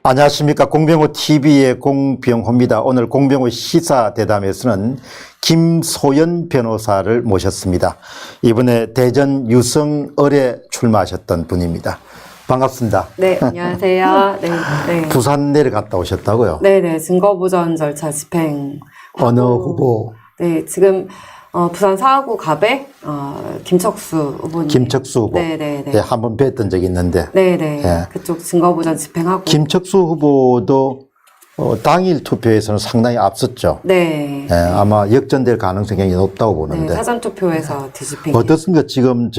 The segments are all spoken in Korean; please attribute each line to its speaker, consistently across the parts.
Speaker 1: 안녕하십니까. 공병호 TV의 공병호입니다. 오늘 공병호 시사대담에서는 김소연 변호사를 모셨습니다. 이번에 대전 유성을에 출마하셨던 분입니다. 반갑습니다.
Speaker 2: 네, 안녕하세요. 네.
Speaker 1: 부산 내려갔다 오셨다고요?
Speaker 2: 네네, 증거보전 절차 집행.
Speaker 1: 어느 후보?
Speaker 2: 네, 지금 부산 사하구 갑에 김척수 후보님.
Speaker 1: 김척수 후보.
Speaker 2: 네네네.
Speaker 1: 네, 한번 뵀던 적이 있는데.
Speaker 2: 네네.
Speaker 1: 예.
Speaker 2: 그쪽 증거보전 집행하고.
Speaker 1: 김척수 후보도 당일 투표에서는 상당히 앞섰죠.
Speaker 2: 네.
Speaker 1: 예, 아마 역전될 가능성이 굉장히 높다고 보는데.
Speaker 2: 네, 사전투표에서 뒤집힌.
Speaker 1: 어떻습니까? 지금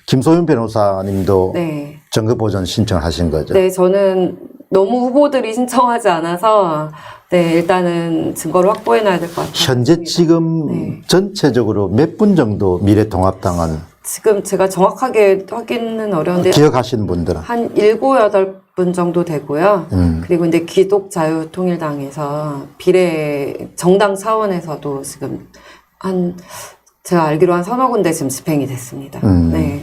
Speaker 1: 김소연 변호사님도
Speaker 2: 네.
Speaker 1: 증거보전 신청하신 거죠?
Speaker 2: 네, 저는 너무 후보들이 신청하지 않아서 네, 일단은 증거를 확보해놔야 될 것 같아요.
Speaker 1: 현재 지금
Speaker 2: 네.
Speaker 1: 전체적으로 몇 분 정도 미래통합당은
Speaker 2: 지금 제가 정확하게 확인은 어려운데
Speaker 1: 기억하시는 분들은?
Speaker 2: 한 7, 8분 정도 되고요. 그리고 이제 기독자유통일당에서 비례 정당 차원에서도 지금 제가 알기로 한 서너 군데 지금 집행이 됐습니다. 네.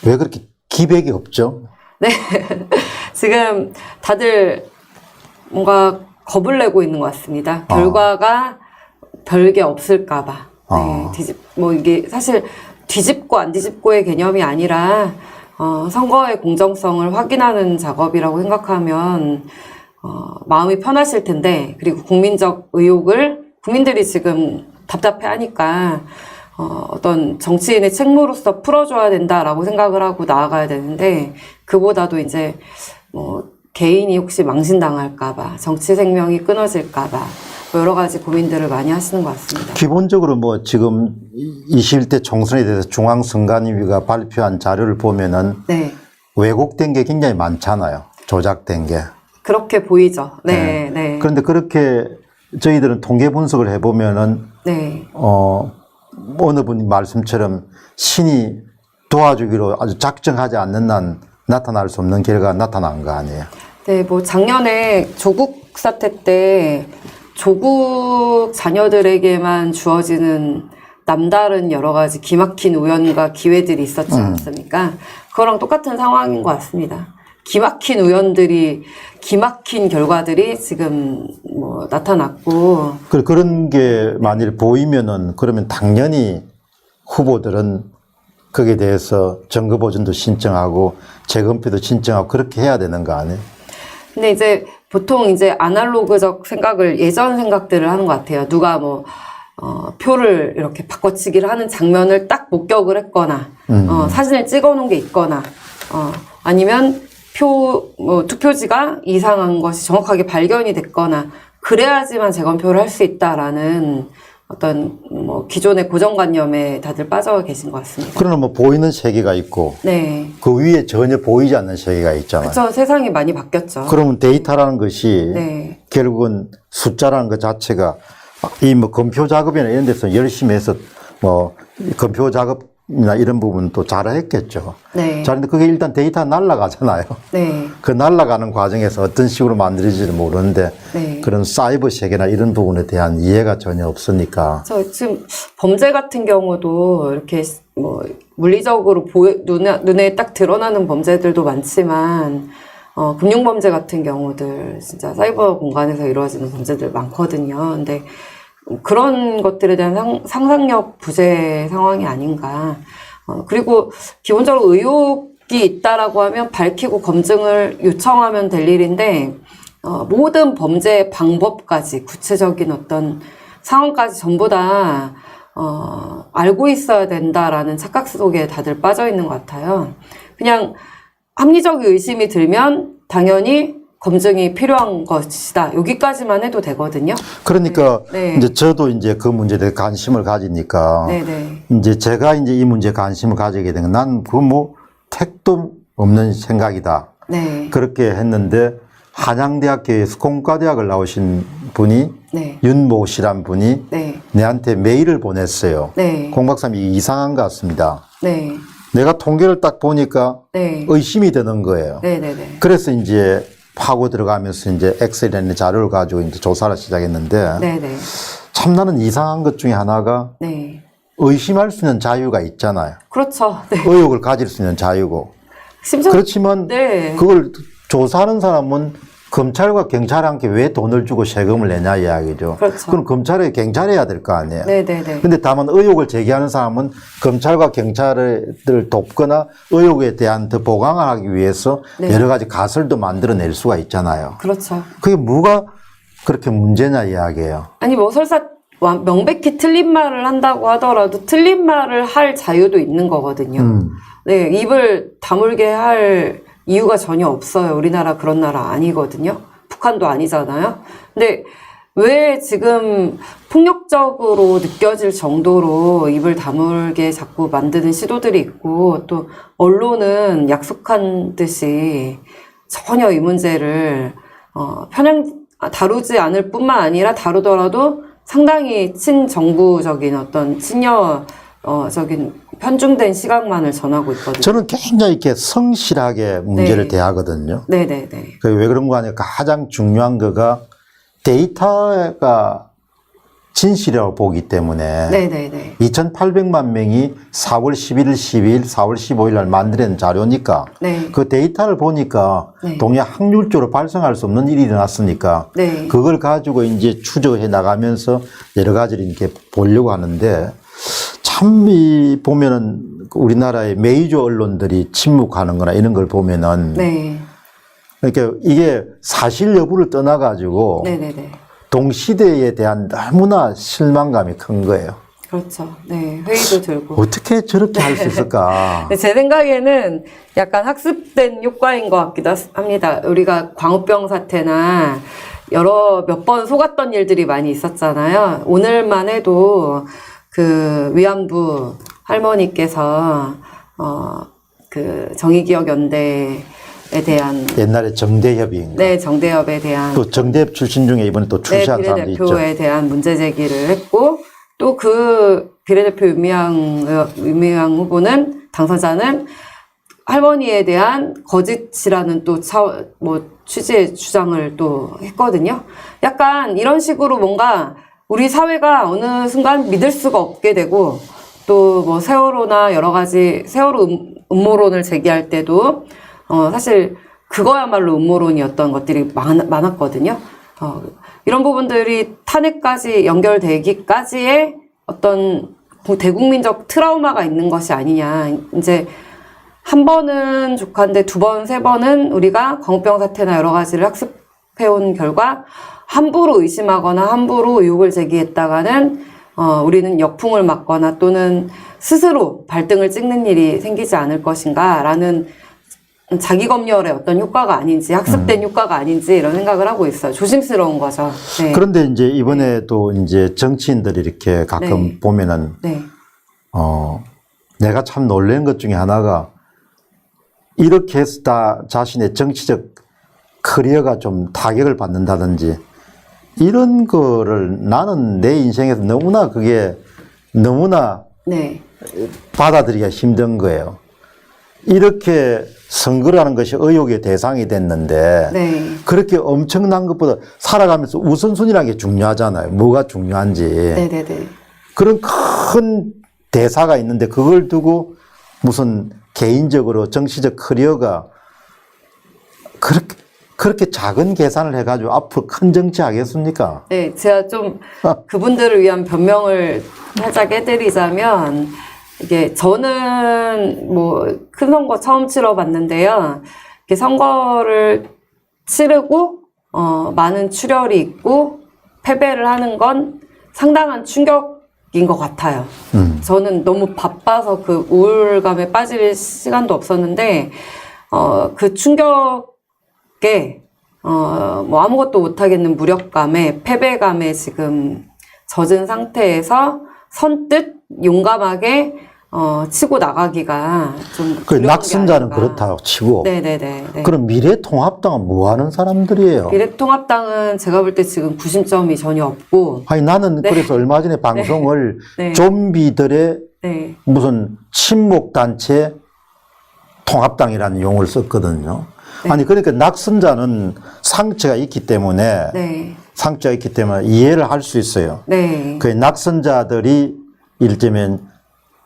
Speaker 1: 왜 그렇게 기백이 없죠?
Speaker 2: 네. 지금 다들 뭔가 겁을 내고 있는 것 같습니다. 결과가 별게 없을까봐. 네. 이게 사실 뒤집고 안 뒤집고의 개념이 아니라, 선거의 공정성을 확인하는 작업이라고 생각하면, 마음이 편하실 텐데, 그리고 국민적 의혹을 국민들이 지금 답답해 하니까, 어떤 정치인의 책무로서 풀어줘야 된다라고 생각을 하고 나아가야 되는데, 그보다도 이제, 개인이 혹시 망신당할까봐, 정치 생명이 끊어질까봐, 여러 가지 고민들을 많이 하시는 것 같습니다.
Speaker 1: 기본적으로 지금 21대 총선에 대해서 중앙선관위가 발표한 자료를 보면은
Speaker 2: 네.
Speaker 1: 왜곡된 게 굉장히 많잖아요. 조작된 게.
Speaker 2: 그렇게 보이죠. 네.
Speaker 1: 그런데 그렇게 저희들은 통계 분석을 해보면은,
Speaker 2: 네.
Speaker 1: 어느 분이 말씀처럼 신이 도와주기로 아주 작정하지 않는 한 나타날 수 없는 결과가 나타난 거 아니에요?
Speaker 2: 네, 작년에 조국 사태 때 조국 자녀들에게만 주어지는 남다른 여러 가지 기막힌 우연과 기회들이 있었지 않습니까? 그거랑 똑같은 상황인 것 같습니다. 기막힌 우연들이, 기막힌 결과들이 지금 나타났고.
Speaker 1: 그런 게 만일 보이면은 그러면 당연히 후보들은 거기에 대해서 증거보전도 신청하고 재검표도 신청하고 그렇게 해야 되는 거 아니에요?
Speaker 2: 근데 이제 보통 이제 아날로그적 생각을, 예전 생각들을 하는 것 같아요. 누가 표를 이렇게 바꿔치기를 하는 장면을 딱 목격을 했거나, 사진을 찍어 놓은 게 있거나, 아니면 투표지가 이상한 것이 정확하게 발견이 됐거나, 그래야지만 재검표를 할 수 있다라는 어떤 기존의 고정관념에 다들 빠져 계신 것 같습니다.
Speaker 1: 그러나 보이는 세계가 있고,
Speaker 2: 네.
Speaker 1: 그 위에 전혀 보이지 않는 세계가 있잖아요.
Speaker 2: 그렇죠. 세상이 많이 바뀌었죠.
Speaker 1: 그러면 데이터라는 것이
Speaker 2: 네.
Speaker 1: 결국은 숫자라는 것 자체가 이 검표 작업이나 이런 데서 열심히 해서 검표 작업이나 이런 부분 또 잘했겠죠.
Speaker 2: 네.
Speaker 1: 자, 근데 그게 일단 데이터 날아가잖아요.
Speaker 2: 네.
Speaker 1: 그 날아가는 과정에서 어떤 식으로 만들어질지 모르는데
Speaker 2: 네.
Speaker 1: 그런 사이버 세계나 이런 부분에 대한 이해가 전혀 없으니까.
Speaker 2: 지금 범죄 같은 경우도 이렇게 물리적으로 눈에 딱 드러나는 범죄들도 많지만, 금융범죄 같은 경우들, 진짜 사이버 공간에서 이루어지는 범죄들 많거든요. 근데 그런 것들에 대한 상상력 부재 상황이 아닌가. 그리고 기본적으로 의혹이 있다라고 하면 밝히고 검증을 요청하면 될 일인데, 모든 범죄의 방법까지 구체적인 어떤 상황까지 전부 다 알고 있어야 된다라는 착각 속에 다들 빠져 있는 것 같아요. 그냥 합리적 의심이 들면 당연히 검증이 필요한 것이다. 여기까지만 해도 되거든요.
Speaker 1: 그러니까
Speaker 2: 네.
Speaker 1: 이제 저도 이제 그 문제에 대해 관심을 가지니까
Speaker 2: 네네.
Speaker 1: 이제 제가 이제 이 문제에 관심을 가지게 된 건 난 택도 없는 생각이다.
Speaker 2: 네.
Speaker 1: 그렇게 했는데 한양대학교에서 공과대학을 나오신 분이
Speaker 2: 네.
Speaker 1: 윤모 씨란 분이
Speaker 2: 네.
Speaker 1: 내한테 메일을 보냈어요.
Speaker 2: 네.
Speaker 1: 공 박사님 이게 이상한 것 같습니다.
Speaker 2: 네.
Speaker 1: 내가 통계를 딱 보니까
Speaker 2: 네.
Speaker 1: 의심이 되는 거예요.
Speaker 2: 네네네.
Speaker 1: 그래서 이제 파고 들어가면서 이제 엑셀이라는 자료를 가지고 이제 조사를 시작했는데
Speaker 2: 네네.
Speaker 1: 참 나는 이상한 것 중에 하나가
Speaker 2: 네.
Speaker 1: 의심할 수 있는 자유가 있잖아요.
Speaker 2: 그렇죠. 네.
Speaker 1: 의혹을 가질 수 있는 자유고.
Speaker 2: 심지어
Speaker 1: 그렇지만
Speaker 2: 네.
Speaker 1: 그걸 조사하는 사람은 검찰과 경찰한테 왜 돈을 주고 세금을 내냐 이야기죠.
Speaker 2: 그렇죠.
Speaker 1: 그럼 검찰에 경찰해야 될 거 아니에요.
Speaker 2: 네네네.
Speaker 1: 근데 다만 의혹을 제기하는 사람은 검찰과 경찰을 돕거나 의혹에 대한 더 보강을 하기 위해서
Speaker 2: 네.
Speaker 1: 여러 가지 가설도 만들어낼 수가 있잖아요.
Speaker 2: 그렇죠.
Speaker 1: 그게 뭐가 그렇게 문제냐 이야기예요.
Speaker 2: 아니 뭐 설사 명백히 틀린 말을 한다고 하더라도 틀린 말을 할 자유도 있는 거거든요. 네, 입을 다물게 할 이유가 전혀 없어요. 우리나라 그런 나라 아니거든요. 북한도 아니잖아요. 근데 왜 지금 폭력적으로 느껴질 정도로 입을 다물게 자꾸 만드는 시도들이 있고, 또 언론은 약속한 듯이 전혀 이 문제를 편향 다루지 않을 뿐만 아니라 다루더라도 상당히 친정부적인 어떤 적인 편중된 시각만을 전하고 있거든요.
Speaker 1: 저는 굉장히 이렇게 성실하게 문제를
Speaker 2: 네.
Speaker 1: 대하거든요.
Speaker 2: 네네네.
Speaker 1: 왜 그런 거 아니에요? 가장 중요한 거가 데이터가 진실이라고 보기 때문에
Speaker 2: 네네네.
Speaker 1: 2,800만 명이 4월 11일, 12일, 4월 15일 날 만들어낸 자료니까
Speaker 2: 네.
Speaker 1: 그 데이터를 보니까
Speaker 2: 네.
Speaker 1: 동해 확률적으로 발생할 수 없는 일이 일어났으니까
Speaker 2: 네.
Speaker 1: 그걸 가지고 이제 추적해 나가면서 여러 가지를 이렇게 보려고 하는데 참 보면은 우리나라의 메이저 언론들이 침묵하는 거나 이런 걸 보면은
Speaker 2: 네.
Speaker 1: 그러니까 이게 사실 여부를 떠나가지고
Speaker 2: 네네네.
Speaker 1: 동시대에 대한 너무나 실망감이 큰 거예요.
Speaker 2: 그렇죠. 네. 회의도 들고.
Speaker 1: 어떻게 저렇게 할 수 있을까?
Speaker 2: 근데 제 생각에는 약간 학습된 효과인 것 같기도 합니다. 우리가 광우병 사태나 몇 번 속았던 일들이 많이 있었잖아요. 오늘만 해도 그 위안부 할머니께서 그 정의기억연대에 대한
Speaker 1: 옛날에 정대협인가?
Speaker 2: 네, 정대협에 대한
Speaker 1: 또 정대협 출신 중에 이번에 또 출시한
Speaker 2: 네,
Speaker 1: 사람도 있죠.
Speaker 2: 비례대표에 대한 문제 제기를 했고, 또 그 비례대표 윤미향 후보는 당선자는 할머니에 대한 거짓이라는 또 취지의 주장을 또 했거든요. 약간 이런 식으로 뭔가 우리 사회가 어느 순간 믿을 수가 없게 되고, 또 뭐 세월호나 여러 가지 세월호 음모론을 제기할 때도 사실 그거야말로 음모론이었던 것들이 많았거든요. 이런 부분들이 탄핵까지 연결되기까지의 어떤 대국민적 트라우마가 있는 것이 아니냐. 이제 한 번은 족한데 두 번, 세 번은 우리가 광우병 사태나 여러 가지를 학습해온 결과 함부로 의심하거나 함부로 의혹을 제기했다가는 우리는 역풍을 맞거나 또는 스스로 발등을 찍는 일이 생기지 않을 것인가라는 자기 검열의 어떤 효과가 아닌지 학습된 효과가 아닌지 이런 생각을 하고 있어요. 조심스러운 거죠. 네.
Speaker 1: 그런데 이제 이번에도 이제 정치인들이 이렇게 가끔
Speaker 2: 네.
Speaker 1: 보면은
Speaker 2: 네.
Speaker 1: 내가 참 놀란 것 중에 하나가 이렇게 해서 다 자신의 정치적 커리어가 좀 타격을 받는다든지 이런 거를 나는 내 인생에서 너무나 그게 너무나
Speaker 2: 네.
Speaker 1: 받아들이기가 힘든 거예요. 이렇게 선거라는 것이 의혹의 대상이 됐는데
Speaker 2: 네.
Speaker 1: 그렇게 엄청난 것보다 살아가면서 우선순위라는 게 중요하잖아요. 뭐가 중요한지.
Speaker 2: 네네네.
Speaker 1: 그런 큰 대사가 있는데 그걸 두고 무슨 개인적으로 정치적 커리어가 그렇게 작은 계산을 해가지고 앞으로 큰 정치 하겠습니까?
Speaker 2: 네, 제가 좀 그분들을 위한 변명을 살짝 해드리자면, 이게 저는 뭐 큰 선거 처음 치러봤는데요. 이렇게 선거를 치르고 많은 출혈이 있고 패배를 하는 건 상당한 충격인 것 같아요. 저는 너무 바빠서 그 우울감에 빠질 시간도 없었는데 그 충격에 뭐 아무것도 못하겠는 무력감에 패배감에 지금 젖은 상태에서 선뜻 용감하게 치고 나가기가 좀
Speaker 1: 그
Speaker 2: 두려운 게
Speaker 1: 낙선자는
Speaker 2: 아닌가.
Speaker 1: 그렇다고 치고
Speaker 2: 네네네. 네.
Speaker 1: 그럼 미래통합당은 뭐 하는 사람들이에요?
Speaker 2: 미래통합당은 제가 볼 때 지금 구심점이 전혀 없고,
Speaker 1: 아니 나는 그래서 얼마 전에 방송을
Speaker 2: 네.
Speaker 1: 좀비들의
Speaker 2: 네.
Speaker 1: 무슨 친목단체 통합당이라는 용어를 썼거든요.
Speaker 2: 네.
Speaker 1: 아니 그러니까 낙선자는 상처가 있기 때문에
Speaker 2: 네.
Speaker 1: 상처가 있기 때문에 이해를 할 수 있어요.
Speaker 2: 네.
Speaker 1: 그 낙선자들이 일테면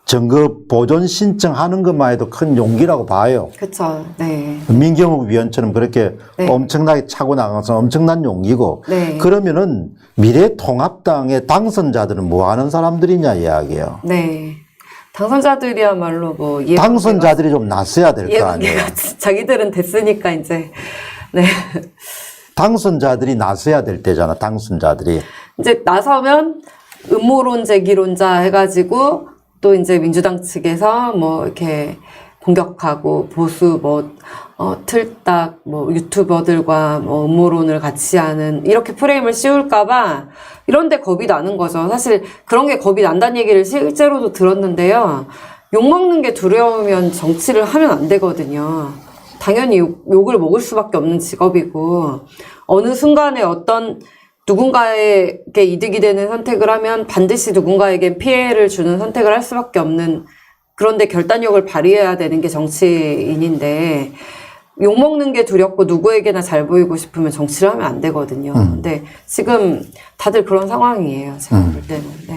Speaker 1: 증거 보존 신청하는 것만 해도 큰 용기라고 봐요.
Speaker 2: 그쵸. 네.
Speaker 1: 민경욱 위원처럼 그렇게
Speaker 2: 네.
Speaker 1: 엄청나게 차고 나가서 엄청난 용기고
Speaker 2: 네.
Speaker 1: 그러면은 미래통합당의 당선자들은 뭐 하는 사람들이냐 이야기예요.
Speaker 2: 네. 당선자들이야말로 뭐
Speaker 1: 당선자들이 좀 나서야 될 거 아니에요.
Speaker 2: 이해관계가 자기들은 됐으니까 이제 네.
Speaker 1: 당선자들이 나서야 될 때잖아. 당선자들이.
Speaker 2: 이제 나서면 음모론 제기론자 해가지고 또 이제 민주당 측에서 뭐 이렇게 공격하고 보수 틀딱 유튜버들과 음모론을 같이 하는 이렇게 프레임을 씌울까봐 이런데 겁이 나는 거죠. 사실 그런 게 겁이 난다는 얘기를 실제로도 들었는데요. 욕먹는 게 두려우면 정치를 하면 안 되거든요. 당연히 욕을 먹을 수밖에 없는 직업이고 어느 순간에 어떤 누군가에게 이득이 되는 선택을 하면 반드시 누군가에게 피해를 주는 선택을 할 수밖에 없는 그런데 결단력을 발휘해야 되는 게 정치인인데 욕먹는 게 두렵고 누구에게나 잘 보이고 싶으면 정치를 하면 안 되거든요. 근데 지금 다들 그런 상황이에요. 제가 볼 때는. 네.